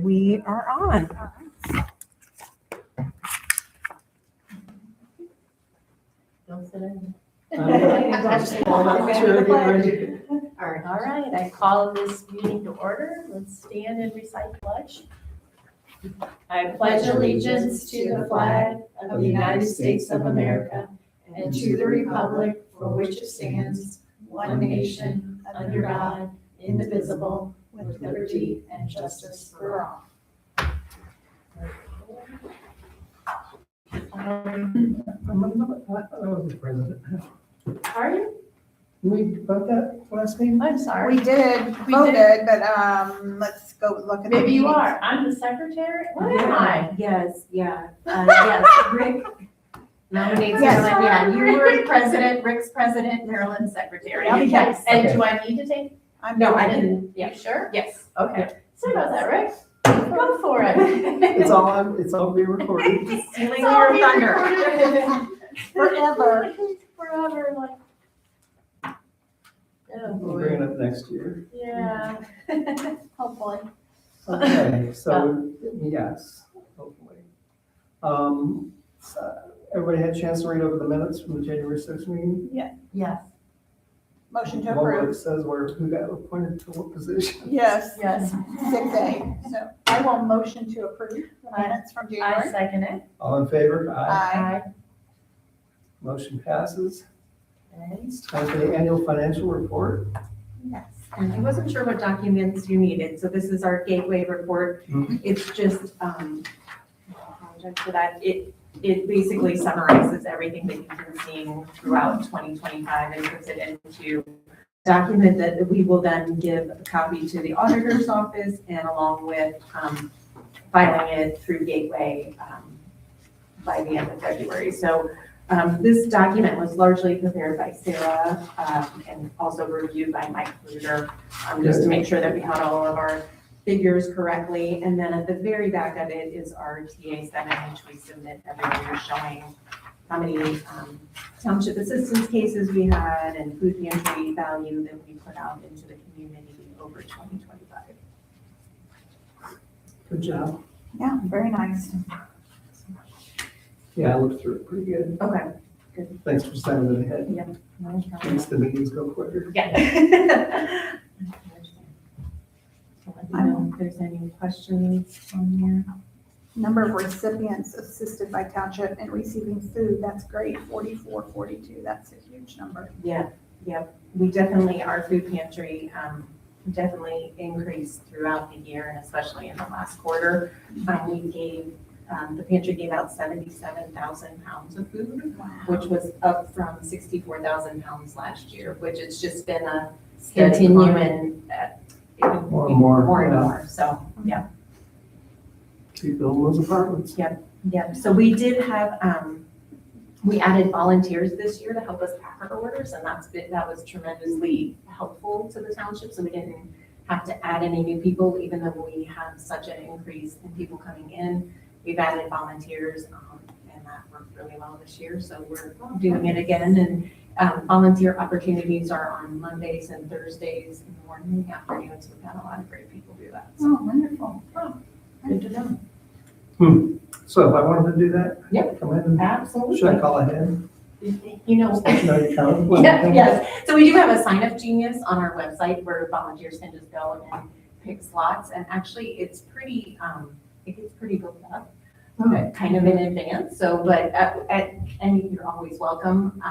we are on. Don't sit in. All right, I call this meeting to order. Let's stand and recite the pledge. I pledge allegiance to the flag of the United States of America and to the republic for which it stands, one nation, under God, indivisible, with liberty and justice for all. Are you? We vote that last meeting? I'm sorry. We did, We voted, but let's go look at the Maybe you meetings. are. I'm the secretary. What am I? Yes, yes, Rick nominates Yes. Marilyn. Yeah, you were president, Rick's president, Marilyn's secretary. Yes. And Okay. do I need to take? No, I can, You sure? yes. Okay. Sorry about that, Rick. Go for it. It's all being recorded. Stealing It's all your being thunder. recorded. Forever. Forever, like. Oh, We'll bring it boy. up next year. Yeah. Hopefully. Okay, so, yes, hopefully. So everybody had a chance to read over the minutes from the January 6th meeting? Yes. Motion to One where approve. it says who got appointed to what position. Yes, Yes. 6A. So I will motion to approve the minutes from I January. second it. All in favor? Aye. Motion passes. Okay. It's time for the annual financial report. Yes, and I wasn't sure what documents you needed, so this is our gateway report. Mhm. It's just, I apologize for that. It basically summarizes everything that you've been seeing throughout 2025 and puts it into a document that we will then give a copy to the auditor's office and along with filing it through Gateway by the end of February. So this document was largely prepared by Sarah and also reviewed by Mike Ruder, just to make sure that we had all of our figures correctly. And then at the very back of it is our TA7, which we submit every year showing how many township assistance cases we had and food pantry value that we put out into the community over 2025. Good job. Yeah, very nice. Yeah, I looked through it pretty good. Okay. Thanks for sending it ahead. Makes the meetings go quicker. Yeah. So let me know if there's any questions on here. Number of recipients assisted by township in receiving food, that's great, 44, 42, that's a huge number. Yeah, we definitely, our food pantry definitely increased throughout the year and especially in the last quarter. We gave, the pantry gave out 77,000 pounds of food, which was up from 64,000 pounds last year, which it's just been a Steady continuing, More and more, more and yeah. more. So, yeah. Keep building those apartments. Yeah, so we did have, we added volunteers this year to help us pack our orders, and that was tremendously helpful to the township, so we didn't have to add any new people, even though we have such an increase in people coming in. We've added volunteers, and that worked really well this year, so we're doing it again, and volunteer opportunities are on Mondays and Thursdays in the morning and afternoons. We've had a lot of great people do that. So Oh, wonderful. good to know. So if I wanted to do that? Yep. Come in and, Absolutely. should I call ahead? You know, No, you come. yes. So we do have a sign up genius on our website where volunteers can just go and pick slots. And actually it's pretty, it gets pretty booked up, kind of in advance. So, but and you're always welcome.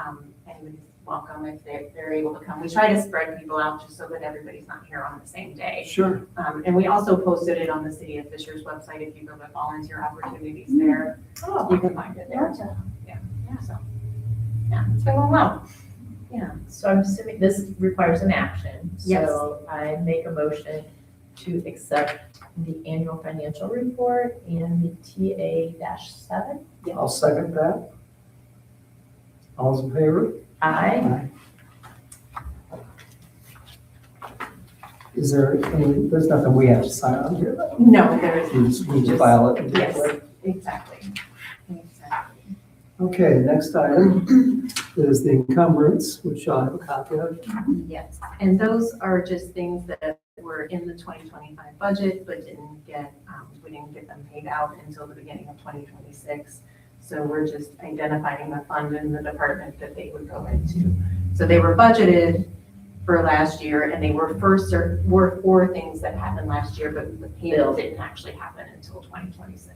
Anybody's welcome if they're able to come. We try to spread people out just so that everybody's not here on the same day. Sure. And we also posted it on the City of Fisher's website. If you go to volunteer opportunities there, you can find it there. So, yeah. So, yeah, it's been going well. Yeah. So I'm assuming this requires an action. Yes. So I make a motion to accept the annual financial report and the TA-7. I'll second that. All's in favor? Aye. Is there any, there's nothing we have to sign on here, though? No, there is. We just need to file it. Yes, exactly. Okay, next item is the encumbrance, which I'll have a copy of. Yes, and those are just things that were in the 2025 budget, but we didn't get them paid out until the beginning of 2026. So we're just identifying the fund in the department that they would go into. So they were budgeted for last year, and they were were for things that happened last year, but the payment didn't actually happen until 2026.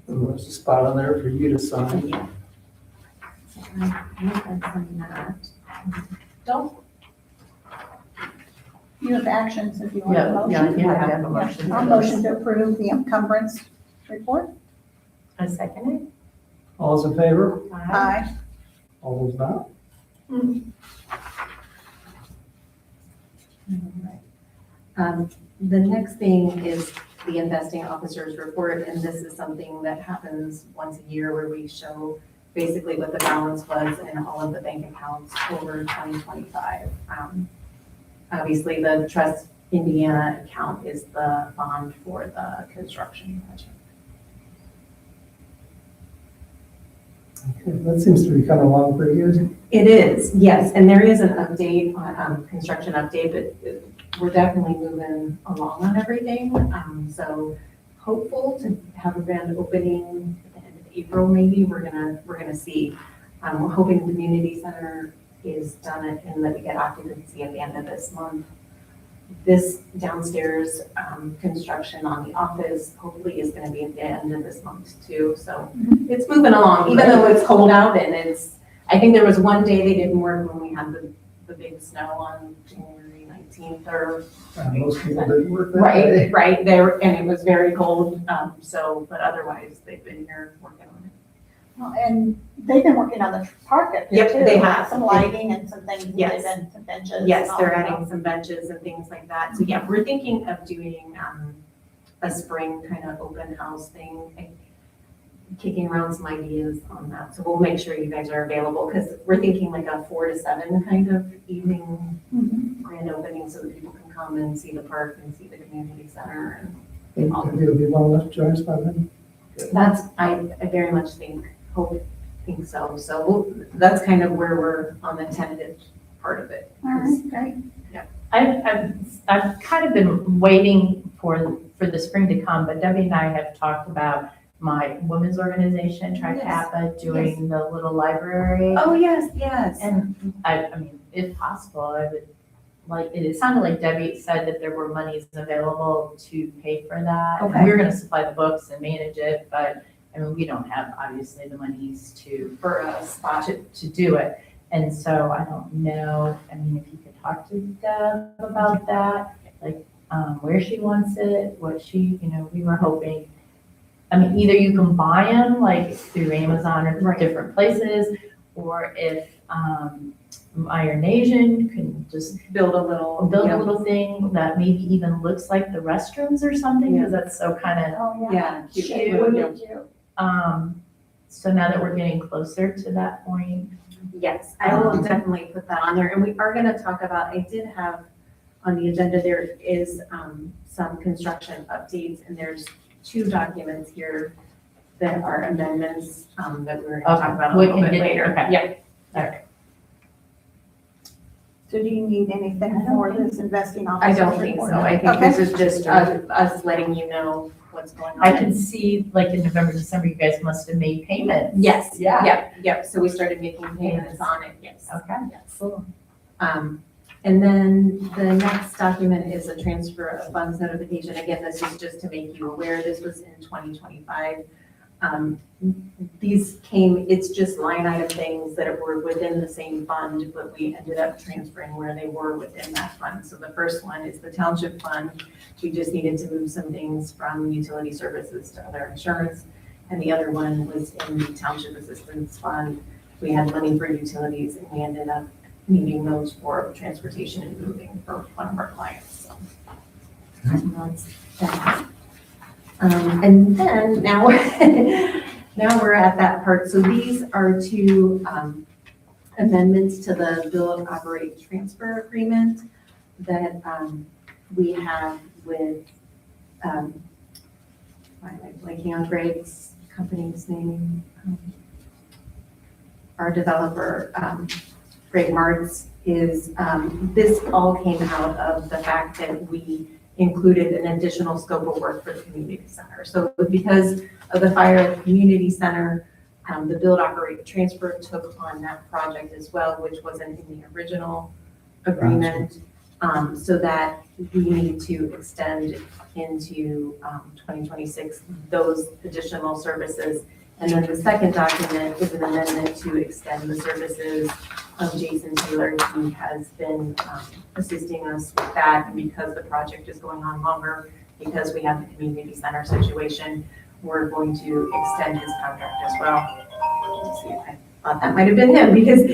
And there's a spot on there for you to sign. Yeah. So I'm signing that. Don't. You have actions if you want a Yeah, motion. yeah, I have a motion. I'll motion to approve the encumbrance report. A second All's in favor? it? Aye. All those not? The next thing is the investing officer's report, and this is something that happens once a year where we show basically what the balance was in all of the bank accounts over 2025. Obviously, the Trust Indiana account is the bond for the construction project. Okay, that seems to be coming along pretty good. It is, yes, and there is an update on construction update, but we're definitely moving along on everything. So hopeful to have a grand opening at the end of April, maybe. We're gonna see. We're hoping the community center is done and that we get occupancy at the end of this month. This downstairs construction on the office hopefully is gonna be at the end of this month too. So it's moving along, even though it's cold out and I think there was one day they didn't work when we had the big snow on January 19th or. Most people didn't work that day. Right there, and it was very cold, but otherwise they've been here working on it. Well, and they've been working on the park up here Yep, too. they have. Some lighting and some things. Yes. They've been some benches. Yes, and they're all adding some benches and things like that. So yeah, we're thinking of doing a spring kind of open house thing, and kicking around some ideas on that. So we'll make sure you guys are available because we're thinking like a 4 to 7 kind of evening Mhm. grand opening so that people can come and see the park and see the community center. And Think you'll be well enough to join us by then? I very much think so. So that's kind of where we're on the tentative part of it. All right, great. I've kind of been waiting for the spring to come, but Debbie and I have talked about my women's organization, Tri-Kappa, doing the little library. Oh, yes, yes. And I mean, if possible, I would like, it sounded like Debbie said that there were monies available to pay for that. Okay. We were gonna supply the books and manage it, but I mean, we don't have obviously the monies For a spot. to do it. And so I don't know, I mean, if you could talk to Deb about that, like, where she wants it, what she, we were hoping. I mean, either you can buy them like through Amazon or Right. different places, or if Iron Nation can just Build a little thing that maybe even looks like the restrooms or something, because that's so kind of, Oh, Yeah. Cute. Cute. so now that we're getting closer to that point. Yes, I will definitely put that on there. And we are going to talk about, I did have on the agenda, there is some construction updates, and there's 2 documents here that are amendments that we're going to talk about a We little can bit get- later. okay. Yeah. All right. So do you need anything I don't for think- this investing I officer? don't think so. I think Okay. this is just us letting you know what's going on. I can see, like in November, December, you guys must have made payments. Yes. Yeah. Yep. So we started making payments on it, yes. Okay. Yes. Cool. And then the next document is a transfer of funds notification. Again, this is just to make you aware, this was in 2025. It's just line item things that were within the same fund, but we ended up transferring where they were within that fund. So the first one is the township fund. We just needed to move some things from utility services to other insurance. And the other one was in the township assistance fund. We had money for utilities and we ended up needing those for transportation and moving for one of our clients, so. That's that. And then now, now we're at that part. So these are 2 amendments to the bill of operate transfer agreement that we have with, why am I blanking on Greg's company's name? Our developer, Greg Martz is, this all came out of the fact that we included an additional scope of work for the community center. So because of the fire at the community center, the build, operate, transfer took on that project as well, which wasn't in the original agreement. So that we need to extend into 2026 those additional services. And then the second document is an amendment to extend the services of Jason Taylor, who has been assisting us with that. And because the project is going on longer, because we have the community center situation, we're going to extend his contract as well. Let's see, I thought that might have been him because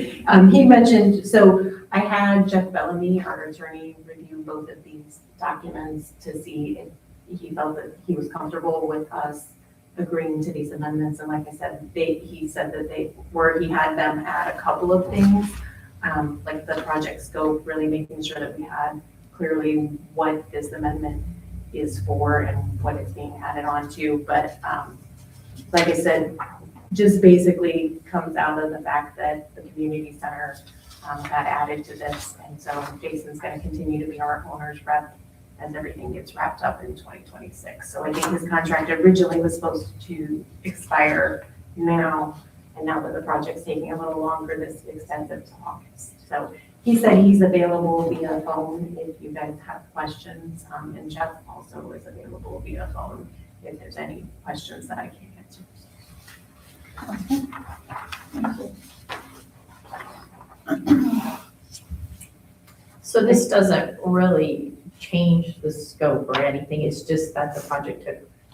he mentioned, so I had Jeff Bellamy, our attorney, review both of these documents to see if he felt that he was comfortable with us agreeing to these amendments. And like I said, he said that he had them add a couple of things, like the project scope, really making sure that we had clearly what this amendment is for and what it's being added on to. But like I said, just basically comes out of the fact that the community center got added to this. And so Jason's going to continue to be our owner's rep as everything gets wrapped up in 2026. So I think his contract originally was supposed to expire now, and now that the project's taking a little longer, this extends it to August. So he said he's available via phone if you guys have questions, and Jeff also is available via phone if there's any questions that I can't answer. So this doesn't really change the scope or anything, it's just that the project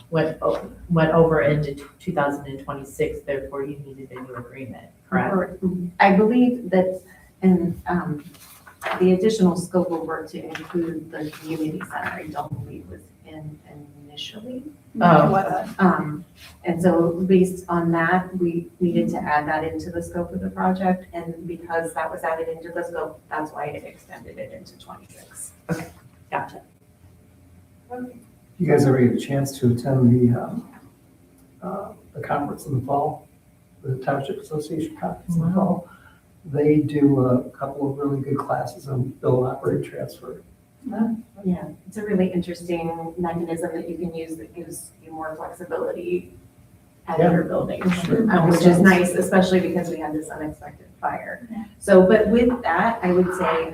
went over into 2026, therefore you needed a new agreement, correct? I believe that, and the additional scope of work to include the community center, I don't believe was in initially. Oh. And so based on that, we needed to add that into the scope of the project, and because that was added into the scope, that's why it extended it into 26. Gotcha. You guys ever get a chance to attend the conference in the fall, the Township Association conference in the fall? They do a couple of really good classes on build, operate, transfer. Yeah, it's a really interesting mechanism that you can use that gives you more flexibility at your building, which is nice, especially because we had this unexpected fire. Yeah. So, but with that, I would say,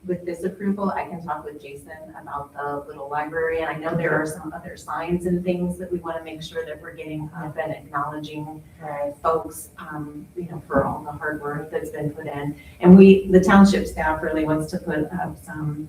with this approval, I can talk with Jason about the little library. And I know there are some other signs and things that we want to make sure that we're getting up and acknowledging folks, for all the hard work that's been put in. And the township staff really wants to put up some,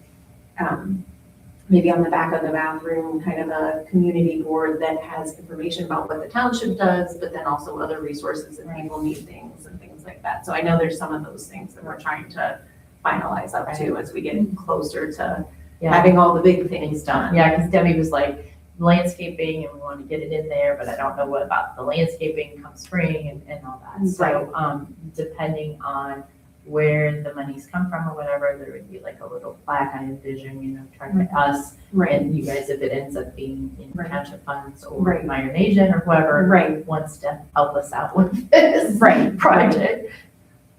maybe on the back of the bathroom, kind of a community board that has information about what the township does, but then also other resources if people need things and things like that. So I know there's some of those things that we're trying to finalize up to as we get closer to having all the big things done. Yeah, because Debbie was like, landscaping, and we want to get it in there, but I don't know what about the landscaping come spring and all that. So, depending on where the monies come from or whatever, there would be like a little plaque, I envision, tried by us, and you guys, if it ends up being in township funds or Meyer Nation or whoever wants to help us out with this project.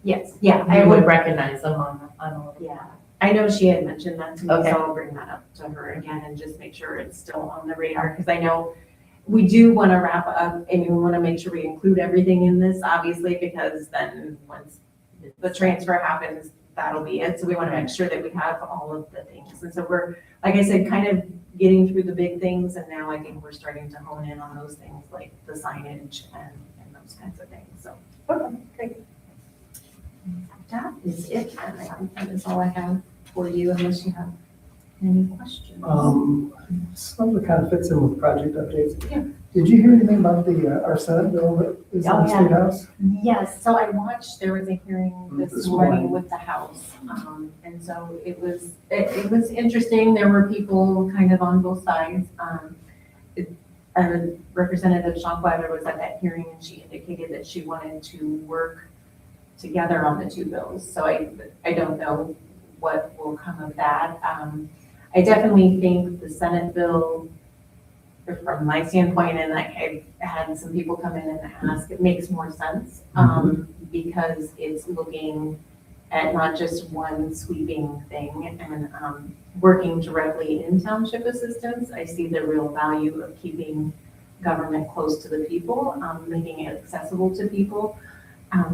Yes, yeah, I would recognize them on a little. Yeah, I know she had mentioned that to me, Okay. so I'll bring that up to her again and just make sure it's still on the radar, because I know we do want to wrap up and we want to make sure we include everything in this, obviously, because then once the transfer happens, that'll be it. So we want to make sure that we have all of the things. And so we're, like I said, kind of getting through the big things, and now I think we're starting to hone in on those things like the signage and those kinds of things. So, Okay, great. that is it. And I think that is all I have for you, unless you have any questions. Some of it kind of fits in with project updates. Yeah. Did you hear anything about our Senate bill that is in the State House? Yes, so I watched, there was a hearing this morning with the House. And so it was interesting. There were people kind of on both sides. Representative Schonkweiler was at that hearing, and she indicated that she wanted to work together on the two bills. So I don't know what will come of that. I definitely think the Senate bill, from my standpoint, and I've had some people come in and ask, it makes more sense because it's looking at not just one sweeping thing and working directly in township assistance. I see the real value of keeping government close to the people, making it accessible to people.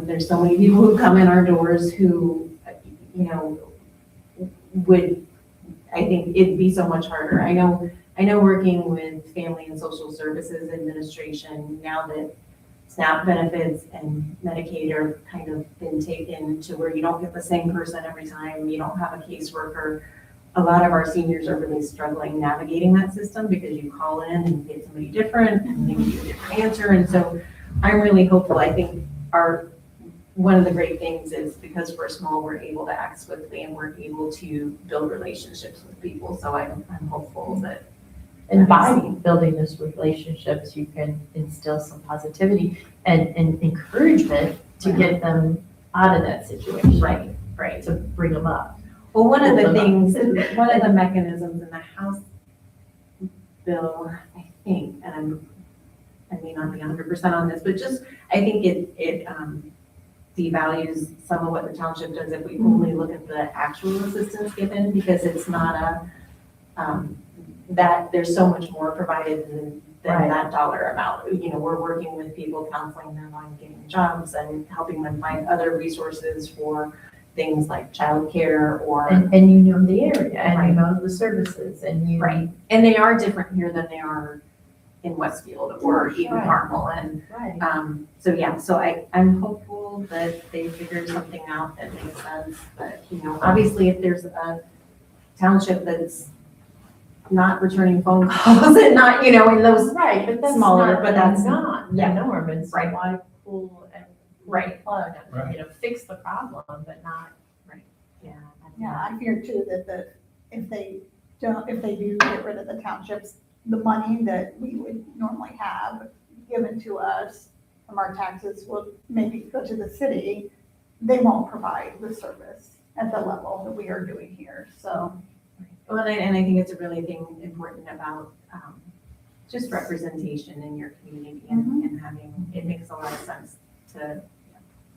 There's so many people who come in our doors who, you know, would, I think it'd be so much harder. I know working with Family and Social Services Administration, now that SNAP benefits and Medicaid are kind of been taken to where you don't get the same person every time, you don't have a caseworker. A lot of our seniors are really struggling navigating that system because you call in and you get somebody different and they give you a different answer. And so I'm really hopeful. I think one of the great things is because we're small, we're able to act swiftly and we're able to build relationships with people. So I'm hopeful that. And by building those relationships, you can instill some positivity and encouragement to get them out of that situation. Right. To bring them up. Well, one of the mechanisms in the House bill, I think, and I may not be 100% on this, but just, I think it devalues some of what the township does if we only look at the actual assistance given, because it's not that there's so much more provided than that dollar amount. You know, we're working with people, counseling them on getting jobs and helping them find other resources for things like childcare or. And you know the area and you know the services and you. Right. And they are different here than they are in Westfield or even Carmel. And so I'm hopeful that they figure something out that makes sense. But, you know, obviously if there's a township that's not returning phone calls and not, you know, in those but that's smaller, not, but that's not the norm. And so Right. why pull and plug and, you know, fix the problem, but not. Yeah, I fear too that if they do get rid of the townships, the money that we would normally have given to us from our taxes will maybe go to the city. They won't provide the service at the level that we are doing here, so. Well, and I think it's a really important about just representation in your community and having, it makes a lot of sense to.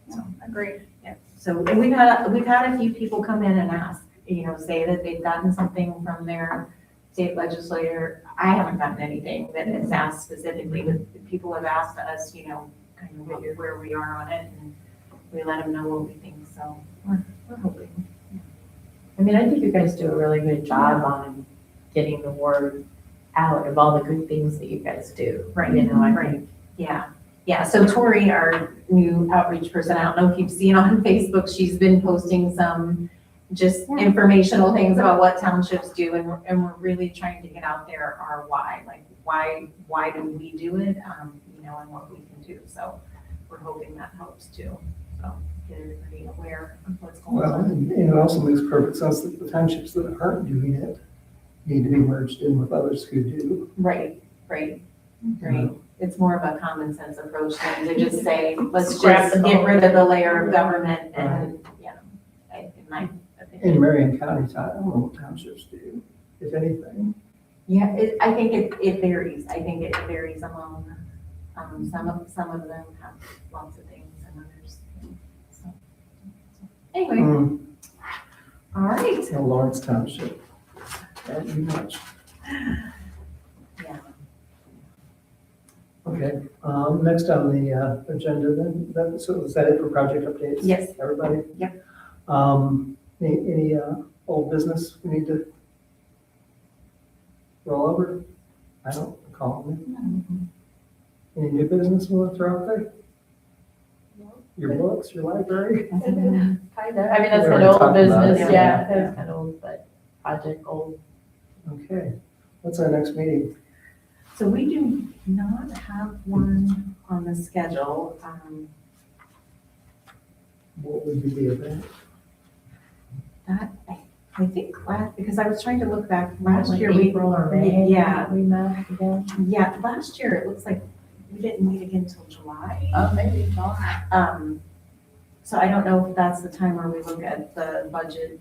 So, agreed. Yeah. So and we've had a few people come in and ask, you know, say that they've gotten something from their state legislator. I haven't gotten anything that is asked specifically, but people have asked us, you know, kind of where we are on it, and we let them know what we think. So we're hoping. I mean, I think you guys do a really good job on getting the word out of all the good things that you guys do. Right. You know, I think. Yeah. So Tori, our new outreach person, I don't know if you've seen on Facebook, she's been posting some just informational things about what townships do, and we're really trying to get out there our why, like why do we do it, you know, and what we can do. So we're hoping that helps too. So get everybody aware of what's going Well, on. and it also makes perfect sense that the townships that aren't doing it need to be merged in with others who do. Right. It's more of a common sense approach than to just say, let's Scrap just the get whole rid of the layer of government Right. and, you know, in my In opinion. Marion County, I don't know what townships do, if anything. Yeah, I think it varies. I think it varies among, some of them have lots of things and others. So anyway, all right. No, Lawrence Township, can't do much. Yeah. Okay, next on the agenda then, so is that it for project updates? Yes. Everybody? Yep. Any old business we need to roll over? I don't recall any. Any new business we want to throw out there? Your books, your library? Kind of. I mean, that's We kind already of old talked about business, it. yeah, that's kind of old, but project old. Okay, what's our next meeting? So we do not have one on the schedule. What would be the event? That, I think because I was trying to look back last Like year. April or May. Yeah, We met again. yeah, last year it looks like we didn't meet again until July. Oh, maybe July. So I don't know if that's the time where we look at the budget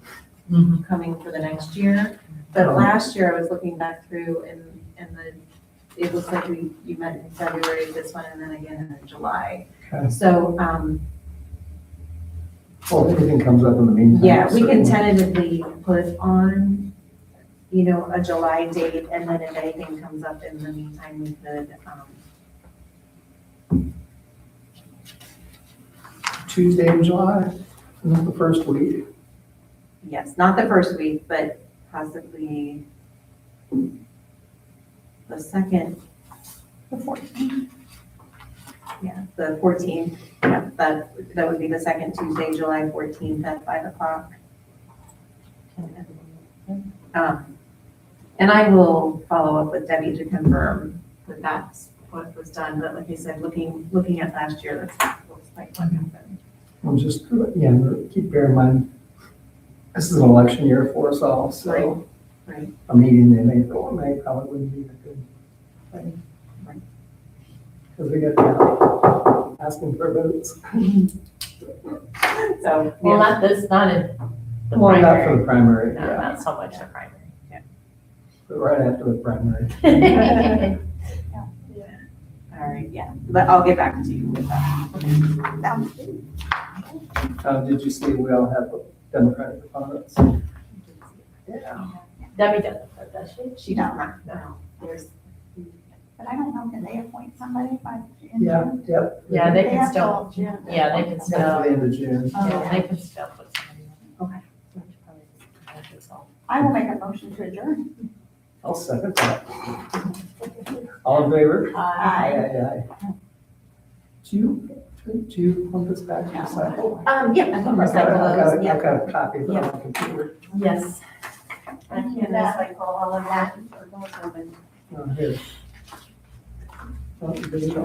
coming for the next year. But last year I was looking back through and it looks like you met in February, this one, and then again in July. Okay. So, Well, if anything comes up in the meantime. Yeah, we can certainly. tentatively put on, a July date, and then if anything comes up in the meantime, we could, Tuesday in July, not the first week. yes, not the first week, but possibly the second, The 14th. the 14th. Yeah, that would be the second Tuesday, July 14th at 5 o'clock. And I will follow up with Debbie to confirm that that's what was done, but like I said, looking at last year, that's looks like what happened. I'm just, keep bear in mind, this is an election year for us all, so. Right. A meeting in April, May probably wouldn't be a good thing. Right. Because we got asking for votes. So, Well, not in the Well, not for primary. the primary, No, yeah, not so much the primary. but right after the primary. all right, yeah, but I'll get back to you with that. Sounds good. Did you see we all have Democratic opponents? Yeah. Debbie doesn't vote, does she? She does not, no, there's, But I don't know, can they appoint somebody by? Yeah, yep. Yeah, they They can have still, till June. yeah, they can That's still, the end of June. yeah, they can still put somebody on. Okay. I will make a motion to adjourn. I'll second that. All in favor? Aye. Do you want this back to recycle? yeah, I think I've got recycle those, I've got a copy of it on Yeah. my computer. Yes. I Can can, recycle all of that or those open? Oh, here. Oh, there you go.